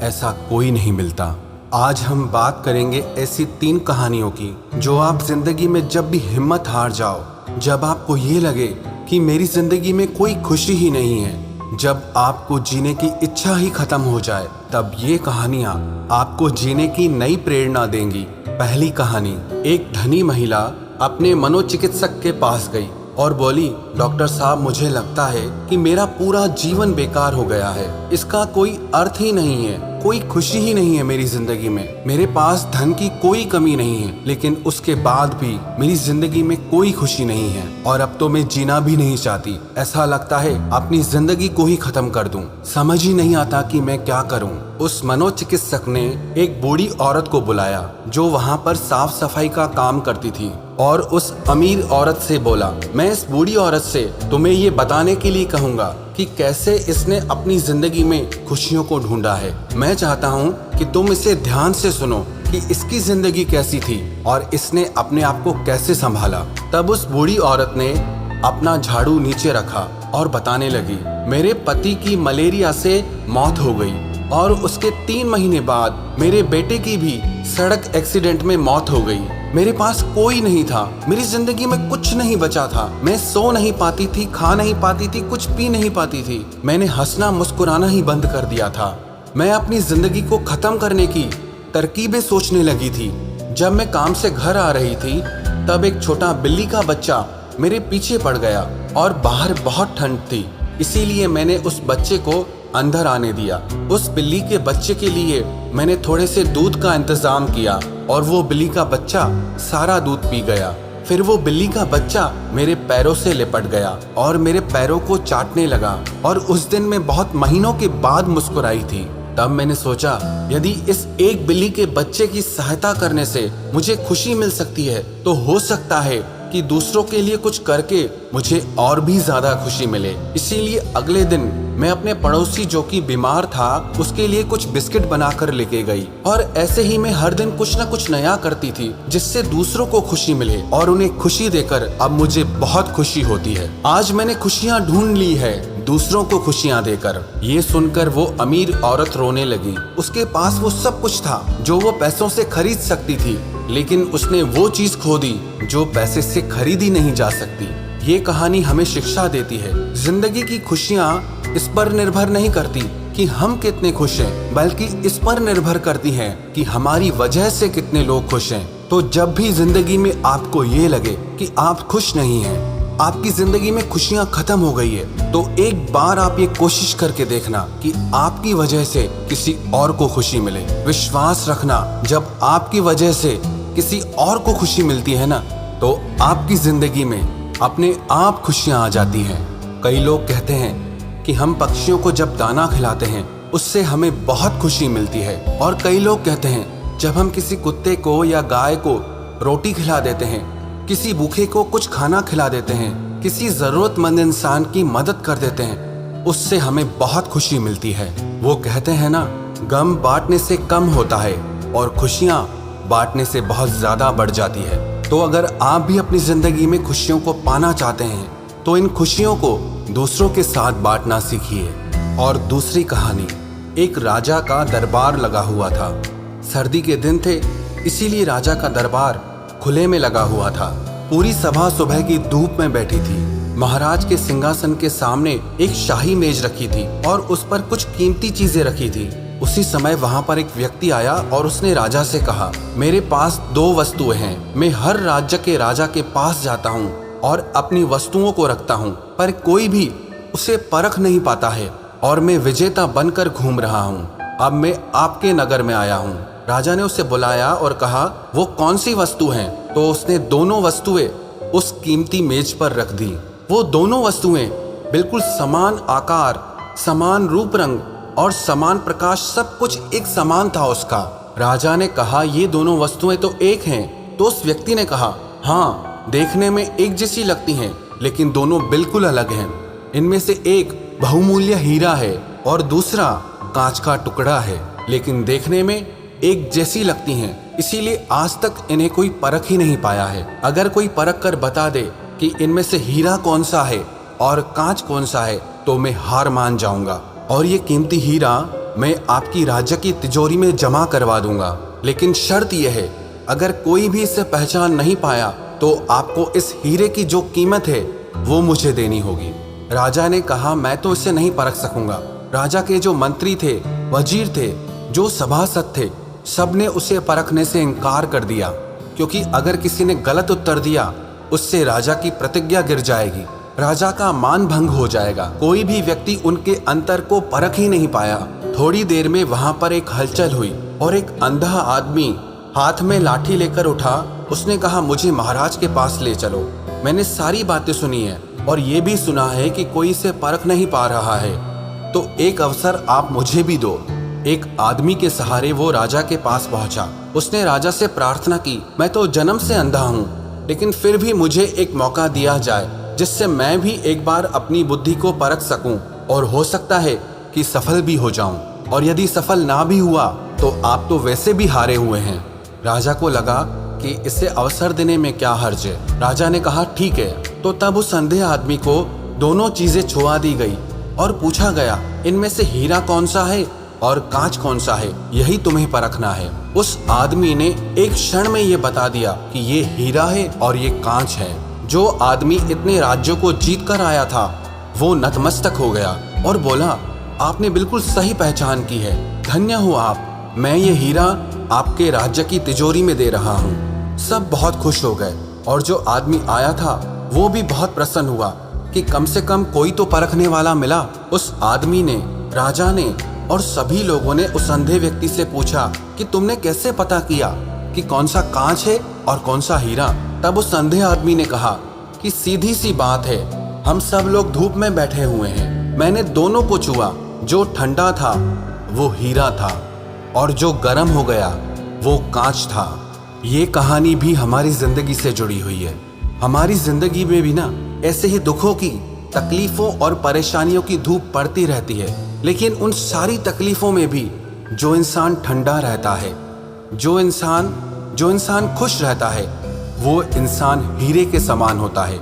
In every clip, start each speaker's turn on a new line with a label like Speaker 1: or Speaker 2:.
Speaker 1: ऐसा कोई नहीं मिलता। आज हम बात करेंगे ऐसी 3 कहानियों की जो आप जिंदगी में जब भी हिम्मत हार जाओ, जब आपको ये लगे कि मेरी जिंदगी में कोई खुशी ही नहीं है, जब आपको जीने की इच्छा ही खत्म हो जाए, तब ये कहानियाँ आपको जीने की नई प्रेरणा देंगी। पहली कहानी, एक धनी महिला अपने मनोचिकित्सक के पास गई और बोली, डॉक्टर साहब, मुझे लगता है कि मेरा पूरा जीवन बेकार हो गया है। इसका कोई अर्थ ही नहीं है, कोई खुशी ही नहीं है मेरी जिंदगी में। मेरे पास धन की कोई कमी नहीं है, लेकिन उसके बाद भी मेरी जिंदगी में कोई खुशी नहीं है और अब तो मैं जीना भी नहीं चाहती। ऐसा लगता है अपनी जिंदगी को ही खत्म कर दूं। समझ ही नहीं आता कि मैं क्या करूं। उस मनोचिकित्सक ने एक बूढ़ी औरत को बुलाया जो वहां पर साफ सफाई का काम करती थी और उस अमीर औरत से बोला, मैं इस बूढ़ी औरत से तुम्हें ये बताने के लिए कहूँगा कि कैसे इसने अपनी जिंदगी में खुशियों को ढूंढा है। मैं चाहता हूँ कि तुम इसे ध्यान से सुनो कि इसकी जिंदगी कैसी थी और इसने अपने आप को कैसे संभाला। तब उस बूढ़ी औरत ने अपना झाड़ू नीचे रखा और बताने लगी, मेरे पति की मलेरिया से मौत हो गई और उसके 3 महीने बाद मेरे बेटे की भी सड़क एक्सीडेंट में मौत हो गई। मेरे पास कोई नहीं था, मेरी जिंदगी में कुछ नहीं बचा था। मैं सो नहीं पाती थी, खा नहीं पाती थी, कुछ पी नहीं पाती थी। मैंने हंसना मुस्कुराना ही बंद कर दिया था। मैं अपनी जिंदगी को खत्म करने की तरकीबें सोचने लगी थी। जब मैं काम से घर आ रही थी तब एक छोटा बिल्ली का बच्चा मेरे पीछे पड़ गया और बाहर बहुत ठंड थी, इसीलिए मैंने उस बच्चे को अंदर आने दिया। उस बिल्ली के बच्चे के लिए मैंने थोड़े से दूध का इंतजाम किया और वो बिल्ली का बच्चा सारा दूध पी गया। फिर वो बिल्ली का बच्चा मेरे पैरों से लिपट गया और मेरे पैरों को चाटने लगा और उस दिन मैं बहुत महीनों के बाद मुस्कुराई थी। तब मैंने सोचा, यदि इस एक बिल्ली के बच्चे की सहायता करने से मुझे खुशी मिल सकती है तो हो सकता है कि दूसरों के लिए कुछ करके मुझे और भी ज्यादा खुशी मिले। इसीलिए अगले दिन मैं अपने पड़ोसी जो कि बीमार था उसके लिए कुछ बिस्किट बनाकर लेके गई और ऐसे ही मैं हर दिन कुछ न कुछ नया करती थी जिससे दूसरों को खुशी मिले और उन्हें खुशी देकर अब मुझे बहुत खुशी होती है। आज मैंने खुशियाँ ढूंढ ली है दूसरों को खुशियाँ देकर। ये सुनकर वो अमीर औरत रोने लगी। उसके पास वो सब कुछ था जो वो पैसों से खरीद सकती थी, लेकिन उसने वो चीज खो दी जो पैसे से खरीदी नहीं जा सकती। ये कहानी हमें शिक्षा देती है, जिंदगी की खुशियाँ इस पर निर्भर नहीं करती कि हम कितने खुश हैं, बल्कि इस पर निर्भर करती हैं कि हमारी वजह से कितने लोग खुश हैं। तो जब भी जिंदगी में आपको ये लगे कि आप खुश नहीं हैं, आपकी जिंदगी में खुशियाँ खत्म हो गई है, तो एक बार आप ये कोशिश करके देखना कि आपकी वजह से किसी और को खुशी मिले। विश्वास रखना, जब आपकी वजह से किसी और को खुशी मिलती है ना, तो आपकी जिंदगी में अपने आप खुशियाँ आ जाती हैं। कई लोग कहते हैं कि हम पक्षियों को जब दाना खिलाते हैं उससे हमें बहुत खुशी मिलती है, और कई लोग कहते हैं जब हम किसी कुत्ते को या गाय को रोटी खिला देते हैं, किसी भूखे को कुछ खाना खिला देते हैं, किसी जरूरतमंद इंसान की मदद कर देते हैं, उससे हमें बहुत खुशी मिलती है। वो कहते हैं ना, गम बांटने से कम होता है और खुशियाँ बांटने से बहुत ज्यादा बढ़ जाती है। तो अगर आप भी अपनी जिंदगी में खुशियों को पाना चाहते हैं तो इन खुशियों को दूसरों के साथ बांटना सीखिए। और दूसरी कहानी, एक राजा का दरबार लगा हुआ था। सर्दी के दिन थे, इसीलिए राजा का दरबार खुले में लगा हुआ था। पूरी सभा सुबह की धूप में बैठी थी। महाराज के सिंहासन के सामने एक शाही मेज रखी थी और उस पर कुछ कीमती चीजें रखी थी। उसी समय वहां पर एक व्यक्ति आया और उसने राजा से कहा, मेरे पास 2 वस्तुएं हैं। मैं हर राज्य के राजा के पास जाता हूँ और अपनी वस्तुओं को रखता हूँ, पर कोई भी उसे परख नहीं पाता है और मैं विजेता बनकर घूम रहा हूँ। अब मैं आपके नगर में आया हूँ। राजा ने उसे बुलाया और कहा, वो कौन सी वस्तु हैं? तो उसने दोनों वस्तुएं उस कीमती मेज पर रख दी। वो दोनों वस्तुएं बिल्कुल समान आकार, समान रूप रंग और समान प्रकाश, सब कुछ एक समान था उसका। राजा ने कहा, ये दोनों वस्तुएं तो एक हैं। तो उस व्यक्ति ने कहा, हाँ, देखने में एक जैसी लगती हैं, लेकिन दोनों बिल्कुल अलग हैं। इनमें से एक बहुमूल्य हीरा है और दूसरा कांच का टुकड़ा है, लेकिन देखने में एक जैसी लगती हैं, इसीलिए आज तक इन्हें कोई परख ही नहीं पाया है। अगर कोई परख कर बता दे कि इनमें से हीरा कौन सा है और कांच कौन सा है, तो मैं हार मान जाऊंगा। और ये कीमती हीरा मैं आपकी राज्य की तिजोरी में जमा करवा दूंगा, लेकिन शर्त यह है, अगर कोई भी इसे पहचान नहीं पाया तो आपको इस हीरे की जो कीमत है वो मुझे देनी होगी। राजा ने कहा, मैं तो इसे नहीं परख सकूंगा। राजा के जो मंत्री थे, वजीर थे, जो सभासद थे, सबने उसे परखने से इनकार कर दिया, क्योंकि अगर किसी ने गलत उत्तर दिया उससे राजा की प्रतिज्ञा गिर जाएगी, राजा का मान भंग हो जाएगा। कोई भी व्यक्ति उनके अंतर को परख ही नहीं पाया। थोड़ी देर में वहां पर एक हलचल हुई और एक अंधा आदमी हाथ में लाठी लेकर उठा। उसने कहा, मुझे महाराज के पास ले चलो। मैंने सारी बातें सुनी है और ये भी सुना है कि कोई इसे परख नहीं पा रहा है, तो एक अवसर आप मुझे भी दो। एक आदमी के सहारे वो राजा के पास पहुंचा। उसने राजा से प्रार्थना की, मैं तो जन्म से अंधा हूँ, लेकिन फिर भी मुझे एक मौका दिया जाए जिससे मैं भी एक बार अपनी बुद्धि को परख सकूं और हो सकता है कि सफल भी हो जाऊं, और यदि सफल ना भी हुआ तो आप तो वैसे भी हारे हुए हैं। राजा को लगा कि इसे अवसर देने में क्या हर्ज है। राजा ने कहा, ठीक है। तो तब उस अंधे आदमी को दोनों चीजें छुआ दी गई और पूछा गया, इनमें से हीरा कौन सा है और कांच कौन सा है, यही तुम्हें परखना है। उस आदमी ने एक क्षण में ये बता दिया कि ये हीरा है और ये कांच है। जो आदमी इतने राज्यों को जीत कर आया था वो नतमस्तक हो गया और बोला, आपने बिल्कुल सही पहचान की है, धन्य हो आप। मैं ये हीरा आपके राज्य की तिजोरी में दे रहा हूँ। सब बहुत खुश हो गए और जो आदमी आया था वो भी बहुत प्रसन्न हुआ कि कम से कम कोई तो परखने वाला मिला। उस आदमी ने, राजा ने और सभी लोगों ने उस अंधे व्यक्ति से पूछा कि तुमने कैसे पता किया कि कौन सा कांच है और कौन सा हीरा। तब उस अंधे आदमी ने कहा कि सीधी सी बात है, हम सब लोग धूप में बैठे हुए हैं, मैंने दोनों को छुआ, जो ठंडा था वो हीरा था और जो गर्म हो गया वो कांच था। ये कहानी भी हमारी जिंदगी से जुड़ी हुई है। हमारी जिंदगी में भी ना ऐसे ही दुखों की, तकलीफों और परेशानियों की धूप पड़ती रहती है, लेकिन उन सारी तकलीफों में भी जो इंसान ठंडा रहता है, जो इंसान खुश रहता है, वो इंसान हीरे के समान होता है।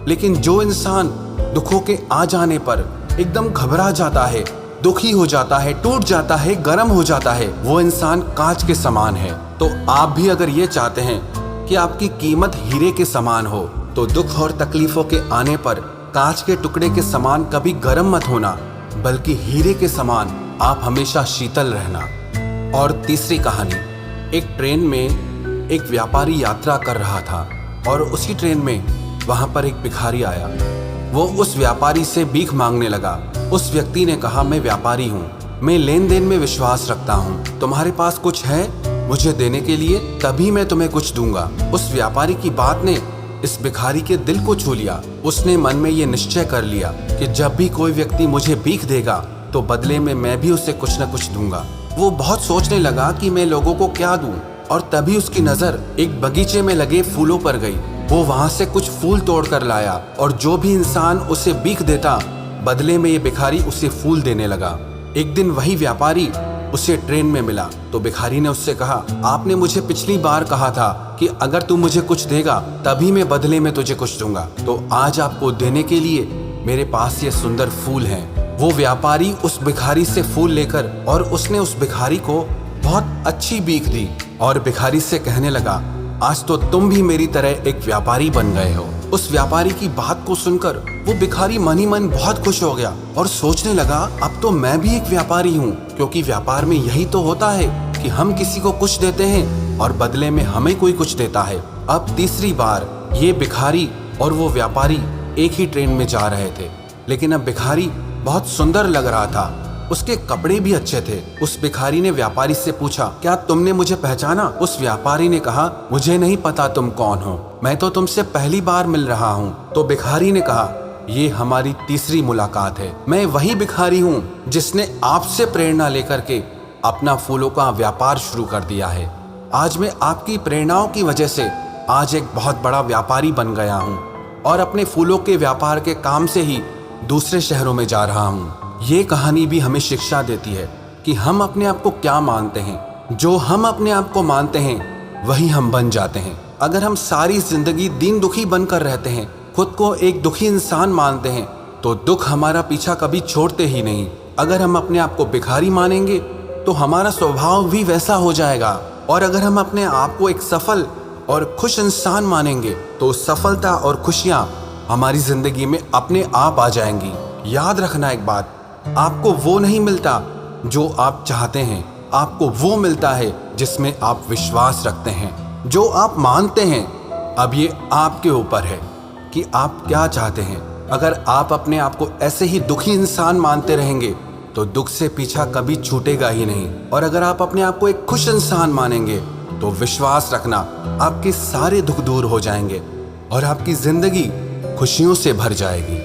Speaker 1: लेकिन जो इंसान दुखों के आ जाने पर एकदम घबरा जाता है, दुखी हो जाता है, टूट जाता है, गर्म हो जाता है, वो इंसान कांच के समान है। तो आप भी अगर ये चाहते हैं कि आपकी कीमत हीरे के समान हो, तो दुख और तकलीफों के आने पर कांच के टुकड़े के समान कभी गर्म मत होना, बल्कि हीरे के समान आप हमेशा शीतल रहना। और तीसरी कहानी, एक ट्रेन में एक व्यापारी यात्रा कर रहा था और उसी ट्रेन में वहां पर एक भिखारी आया। वो उस व्यापारी से भीख मांगने लगा। उस व्यक्ति ने कहा, मैं व्यापारी हूँ, मैं लेन देन में विश्वास रखता हूँ, तुम्हारे पास कुछ है मुझे देने के लिए, तभी मैं तुम्हें कुछ दूंगा। उस व्यापारी की बात ने इस भिखारी के दिल को छू लिया। उसने मन में ये निश्चय कर लिया कि जब भी कोई व्यक्ति मुझे भीख देगा तो बदले में मैं भी उसे कुछ न कुछ दूंगा। वो बहुत सोचने लगा कि मैं लोगों को क्या दूं, और तभी उसकी नजर एक बगीचे में लगे फूलों पर गई। वो वहां से कुछ फूल तोड़ कर लाया और जो भी इंसान उसे भीख देता, बदले में ये भिखारी उसे फूल देने लगा। एक दिन वही व्यापारी उसे ट्रेन में मिला तो भिखारी ने उससे कहा, आपने मुझे पिछली बार कहा था कि अगर तू मुझे कुछ देगा तभी मैं बदले में तुझे कुछ दूंगा, तो आज आपको देने के लिए मेरे पास ये सुंदर फूल हैं। वो व्यापारी उस भिखारी से फूल लेकर और उसने उस भिखारी को बहुत अच्छी भीख दी और भिखारी से कहने लगा, आज तो तुम भी मेरी तरह एक व्यापारी बन गए हो। उस व्यापारी की बात को सुनकर वो भिखारी मन ही मन बहुत खुश हो गया और सोचने लगा, अब तो मैं भी एक व्यापारी हूँ, क्योंकि व्यापार में यही तो होता है कि हम किसी को कुछ देते हैं और बदले में हमें कोई कुछ देता है। अब तीसरी बार ये भिखारी और वो व्यापारी एक ही ट्रेन में जा रहे थे, लेकिन अब भिखारी बहुत सुंदर लग रहा था, उसके कपड़े भी अच्छे थे। उस भिखारी ने व्यापारी से पूछा, क्या तुमने मुझे पहचाना? उस व्यापारी ने कहा, मुझे नहीं पता तुम कौन हो, मैं तो तुमसे पहली बार मिल रहा हूँ। तो भिखारी ने कहा, ये हमारी तीसरी मुलाकात है। मैं वही भिखारी हूँ जिसने आपसे प्रेरणा लेकर के अपना फूलों का व्यापार शुरू कर दिया है। आज मैं आपकी प्रेरणाओं की वजह से आज एक बहुत बड़ा व्यापारी बन गया हूँ और अपने फूलों के व्यापार के काम से ही दूसरे शहरों में जा रहा हूँ। ये कहानी भी हमें शिक्षा देती है कि हम अपने आप को क्या मानते हैं। जो हम अपने आप को मानते हैं वही हम बन जाते हैं। अगर हम सारी जिंदगी दीन दुखी बनकर रहते हैं, खुद को एक दुखी इंसान मानते हैं, तो दुख हमारा पीछा कभी छोड़ते ही नहीं। अगर हम अपने आप को भिखारी मानेंगे तो हमारा स्वभाव भी वैसा हो जाएगा, और अगर हम अपने आप को एक सफल और खुश इंसान मानेंगे तो सफलता और खुशियां हमारी जिंदगी में अपने आप आ जाएंगी। याद रखना एक बात, आपको वो नहीं मिलता जो आप चाहते हैं, आपको वो मिलता है जिसमें आप विश्वास रखते हैं, जो आप मानते हैं। अब ये आपके ऊपर है कि आप क्या चाहते हैं। अगर आप अपने आप को ऐसे ही दुखी इंसान मानते रहेंगे तो दुख से पीछा कभी छूटेगा ही नहीं, और अगर आप अपने आप को एक खुश इंसान मानेंगे तो विश्वास रखना आपके सारे दुख दूर हो जाएंगे और आपकी जिंदगी खुशियों से भर जाएगी।